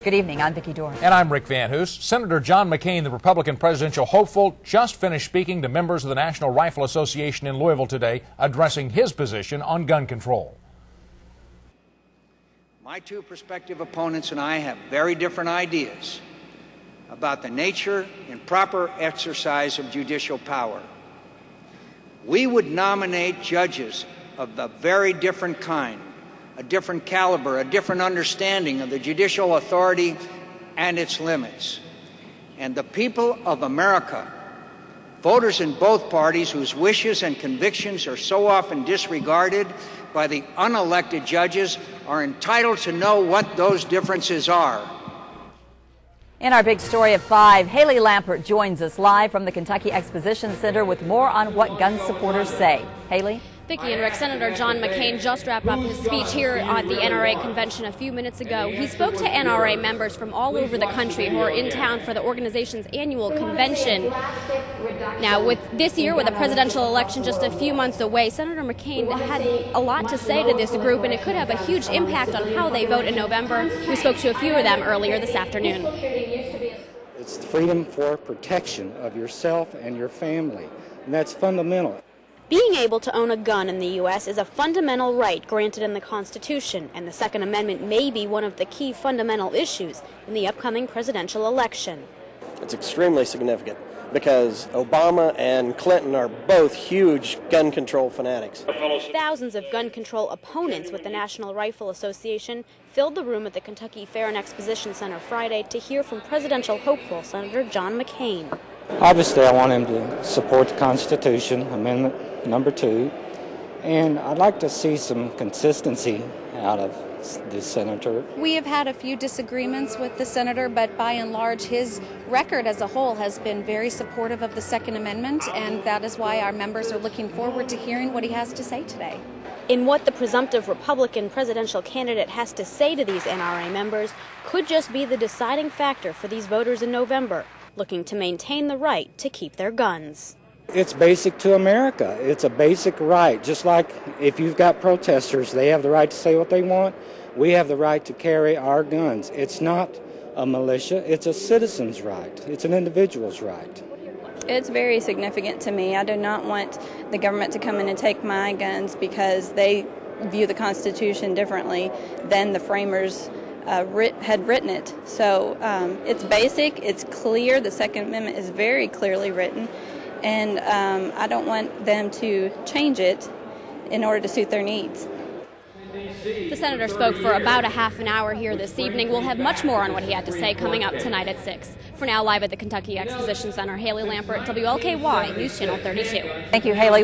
Good evening. I'm Vicki Dorn. And I'm Rick Van Hoos. Senator John McCain, the Republican presidential hopeful, just finished speaking to members of the National Rifle Association in Louisville today, addressing his position on gun control. My two prospective opponents and I have very different ideas about the nature and proper exercise of judicial power. We would nominate judges of a very different kind, a different caliber, a different understanding of the judicial authority and its limits. And the people of America, voters in both parties whose wishes and convictions are so often disregarded by the unelected judges, are entitled to know what those differences are. In our big story of 5, Haley Lampert joins us live from the Kentucky Exposition Center with more on what gun supporters say. Haley? Vicki and Rick, Senator John McCain just wrapped up his speech here at the NRA convention a few minutes ago. He spoke to NRA members from all over the country who are in town for the organization's annual convention. Now, with this year, with a presidential election just a few months away, Senator McCain had a lot to say to this group, and it could have a huge impact on how they vote in November. We spoke to a few of them earlier this afternoon. It's the freedom for protection of yourself and your family, and that's fundamental. Being able to own a gun in the U.S. is a fundamental right granted in the Constitution, and the Second Amendment may be one of the key fundamental issues in the upcoming presidential election. It's extremely significant because Obama and Clinton are both huge gun control fanatics. Thousands of gun control opponents with the National Rifle Association filled the room at the Kentucky Fair and Exposition Center Friday to hear from presidential hopeful Senator John McCain. Obviously, I want him to support the Constitution, Amendment number 2, and I'd like to see some consistency out of this senator. We have had a few disagreements with the senator, but by and large his record as a whole has been very supportive of the Second Amendment, and that is why our members are looking forward to hearing what he has to say today. In what the presumptive Republican presidential candidate has to say to these NRA members could just be the deciding factor for these voters in November, looking to maintain the right to keep their guns. It's basic to America. It's a basic right. Just like if you've got protesters, they have the right to say what they want. We have the right to carry our guns. It's not a militia. It's a citizen's right. It's an individual's right. It's very significant to me. I do not want the government to come in and take my guns because they view the Constitution differently than the framers had written it. So it's basic, it's clear, the Second Amendment is very clearly written, and I don't want them to change it in order to suit their needs. The senator spoke for about a half an hour here this evening. We'll have much more on what he had to say coming up tonight at 6. For now, live at the Kentucky Exposition Center, Haley Lampert, WLKY News Channel 32. Thank you, Haley.